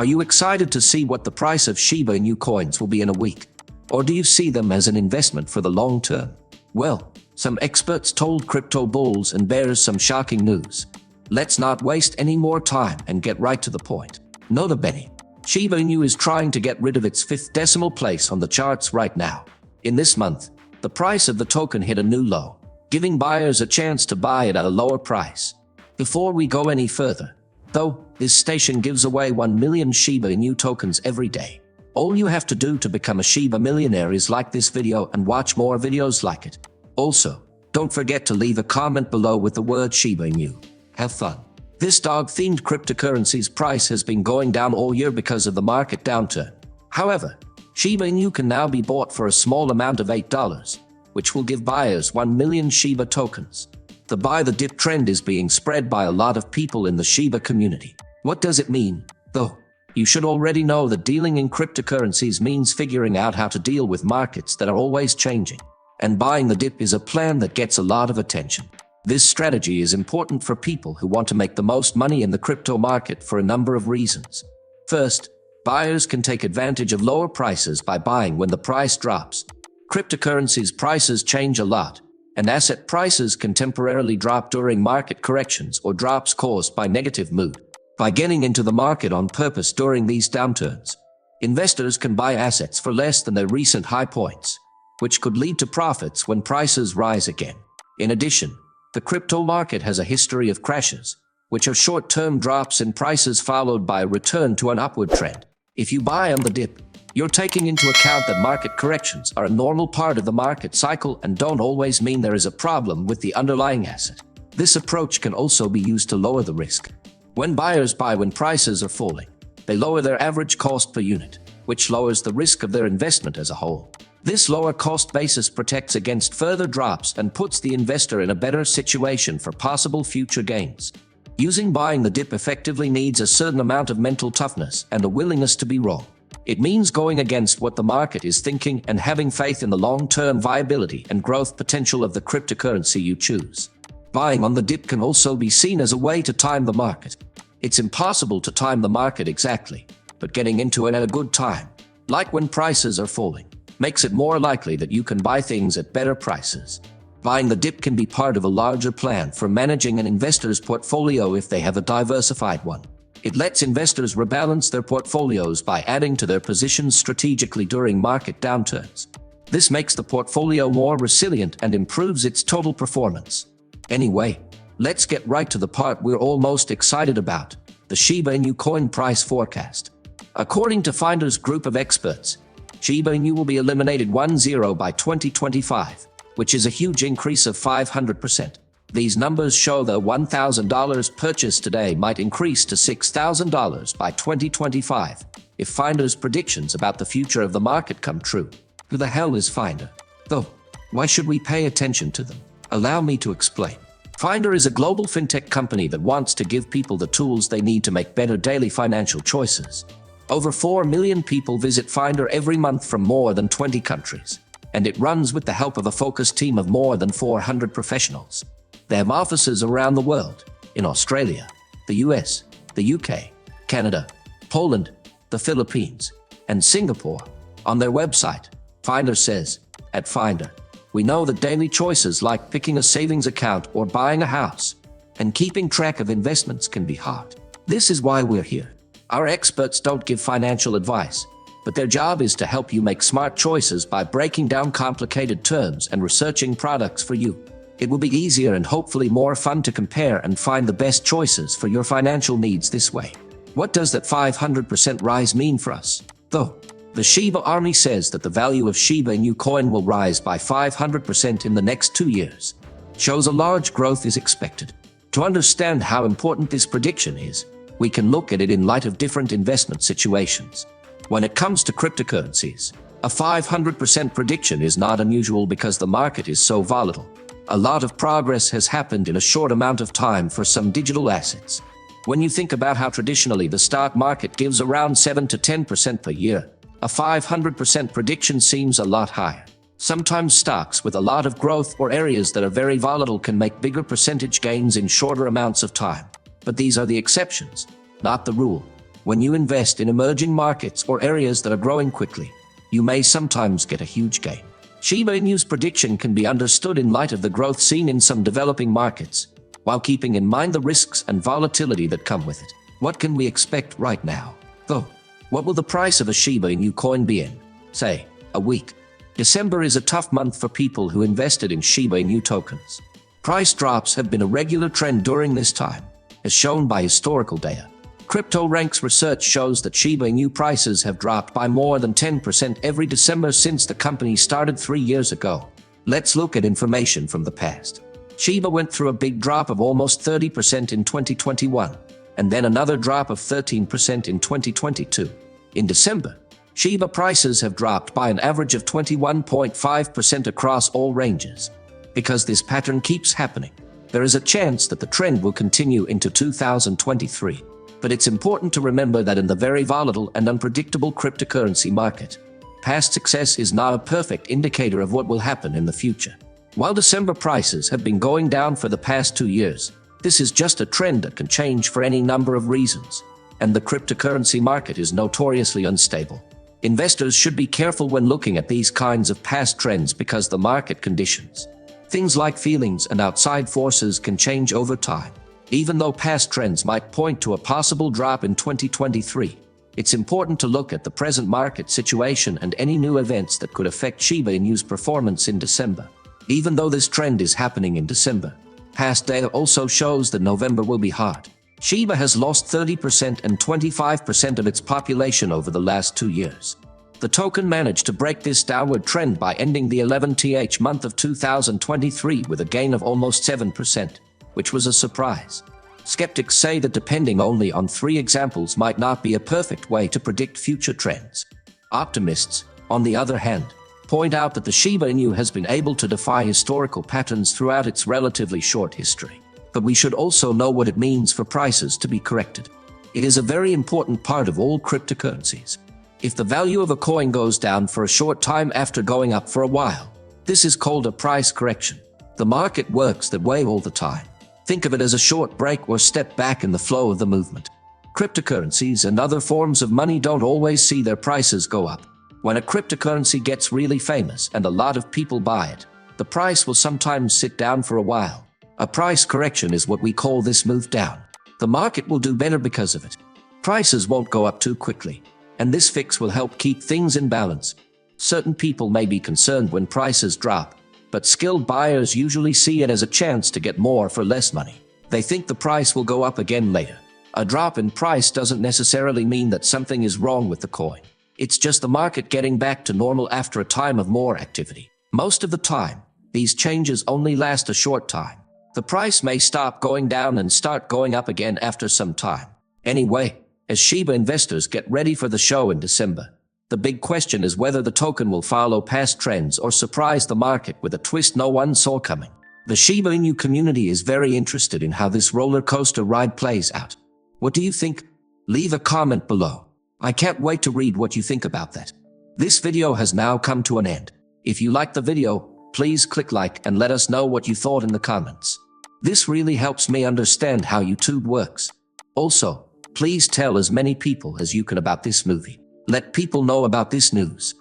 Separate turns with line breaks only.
Are you excited to see what the price of Shiba Inu coins will be in a week? Or do you see them as an investment for the long term? Well, some experts told crypto bulls and bears some shocking news. Let's not waste any more time and get right to the point. Nota bene. Shiba Inu is trying to get rid of its 5th decimal place on the charts right now. In this month, the price of the token hit a new low, giving buyers a chance to buy it at a lower price. Before we go any further, though, this station gives away 1 million Shiba Inu tokens every day. All you have to do to become a Shiba millionaire is like this video and watch more videos like it. Also, don't forget to leave a comment below with the word Shiba Inu. Have fun. This dog-themed cryptocurrency's price has been going down all year because of the market downturn. However, Shiba Inu can now be bought for a small amount of $8, which will give buyers 1 million Shiba tokens. The buy the dip trend is being spread by a lot of people in the Shiba community. What does it mean, though? You should already know that dealing in cryptocurrencies means figuring out how to deal with markets that are always changing. And buying the dip is a plan that gets a lot of attention. This strategy is important for people who want to make the most money in the crypto market for a number of reasons. First, buyers can take advantage of lower prices by buying when the price drops. Cryptocurrencies' prices change a lot, and asset prices can temporarily drop during market corrections or drops caused by negative mood. By getting into the market on purpose during these downturns, investors can buy assets for less than their recent high points, which could lead to profits when prices rise again. In addition, the crypto market has a history of crashes, which are short-term drops in prices followed by a return to an upward trend. If you buy on the dip, you're taking into account that market corrections are a normal part of the market cycle and don't always mean there is a problem with the underlying asset. This approach can also be used to lower the risk. When buyers buy when prices are falling, they lower their average cost per unit, which lowers the risk of their investment as a whole. This lower cost basis protects against further drops and puts the investor in a better situation for possible future gains. Using buying the dip effectively needs a certain amount of mental toughness and a willingness to be wrong. It means going against what the market is thinking and having faith in the long-term viability and growth potential of the cryptocurrency you choose. Buying on the dip can also be seen as a way to time the market. It's impossible to time the market exactly, but getting into it at a good time, like when prices are falling, makes it more likely that you can buy things at better prices. Buying the dip can be part of a larger plan for managing an investor's portfolio if they have a diversified one. It lets investors rebalance their portfolios by adding to their positions strategically during market downturns. This makes the portfolio more resilient and improves its total performance. Anyway, let's get right to the part we're all most excited about, the Shiba Inu coin price forecast. According to Finder's group of experts, Shiba Inu will be eliminated 1-0 by 2025, which is a huge increase of 500%. These numbers show that $1,000 purchased today might increase to $6,000 by 2025 if Finder's predictions about the future of the market come true. Who the hell is Finder, though? Why should we pay attention to them? Allow me to explain. Finder is a global fintech company that wants to give people the tools they need to make better daily financial choices. Over 4 million people visit Finder every month from more than 20 countries, and it runs with the help of a focused team of more than 400 professionals. They have offices around the world, in Australia, the US, the UK, Canada, Poland, the Philippines, and Singapore. On their website, Finder says, "At Finder, we know that daily choices like picking a savings account or buying a house and keeping track of investments can be hard. This is why we're here. Our experts don't give financial advice, but their job is to help you make smart choices by breaking down complicated terms and researching products for you. It will be easier and hopefully more fun to compare and find the best choices for your financial needs this way." What does that 500% rise mean for us, though? The Shiba Army says that the value of Shiba Inu coin will rise by 500% in the next 2 years. Shows a large growth is expected. To understand how important this prediction is, we can look at it in light of different investment situations. When it comes to cryptocurrencies, a 500% prediction is not unusual because the market is so volatile. A lot of progress has happened in a short amount of time for some digital assets. When you think about how traditionally the stock market gives around 7 to 10% per year, a 500% prediction seems a lot higher. Sometimes stocks with a lot of growth or areas that are very volatile can make bigger percentage gains in shorter amounts of time. But these are the exceptions, not the rule. When you invest in emerging markets or areas that are growing quickly, you may sometimes get a huge gain. Shiba Inu's prediction can be understood in light of the growth seen in some developing markets, while keeping in mind the risks and volatility that come with it. What can we expect right now, though? What will the price of a Shiba Inu coin be in, say, a week? December is a tough month for people who invested in Shiba Inu tokens. Price drops have been a regular trend during this time, as shown by historical data. CryptoRank's research shows that Shiba Inu prices have dropped by more than 10% every December since the company started 3 years ago. Let's look at information from the past. Shiba went through a big drop of almost 30% in 2021, and then another drop of 13% in 2022. In December, Shiba prices have dropped by an average of 21.5% across all ranges. Because this pattern keeps happening, there is a chance that the trend will continue into 2023. But it's important to remember that in the very volatile and unpredictable cryptocurrency market, past success is not a perfect indicator of what will happen in the future. While December prices have been going down for the past 2 years, this is just a trend that can change for any number of reasons, and the cryptocurrency market is notoriously unstable. Investors should be careful when looking at these kinds of past trends because the market conditions, things like feelings and outside forces, can change over time. Even though past trends might point to a possible drop in 2023, it's important to look at the present market situation and any new events that could affect Shiba Inu's performance in December. Even though this trend is happening in December, past data also shows that November will be hard. Shiba has lost 30% and 25% of its population over the last 2 years. The token managed to break this downward trend by ending the 11th month of 2023 with a gain of almost 7%, which was a surprise. Skeptics say that depending only on 3 examples might not be a perfect way to predict future trends. Optimists, on the other hand, point out that the Shiba Inu has been able to defy historical patterns throughout its relatively short history. But we should also know what it means for prices to be corrected. It is a very important part of all cryptocurrencies. If the value of a coin goes down for a short time after going up for a while, this is called a price correction. The market works that way all the time. Think of it as a short break or step back in the flow of the movement. Cryptocurrencies and other forms of money don't always see their prices go up. When a cryptocurrency gets really famous and a lot of people buy it, the price will sometimes sit down for a while. A price correction is what we call this move down. The market will do better because of it. Prices won't go up too quickly, and this fix will help keep things in balance. Certain people may be concerned when prices drop, but skilled buyers usually see it as a chance to get more for less money. They think the price will go up again later. A drop in price doesn't necessarily mean that something is wrong with the coin. It's just the market getting back to normal after a time of more activity. Most of the time, these changes only last a short time. The price may stop going down and start going up again after some time. Anyway, as Shiba investors get ready for the show in December, the big question is whether the token will follow past trends or surprise the market with a twist no one saw coming. The Shiba Inu community is very interested in how this roller coaster ride plays out. What do you think? Leave a comment below. I can't wait to read what you think about that. This video has now come to an end. If you liked the video, please click like and let us know what you thought in the comments. This really helps me understand how YouTube works. Also, please tell as many people as you can about this movie. Let people know about this news.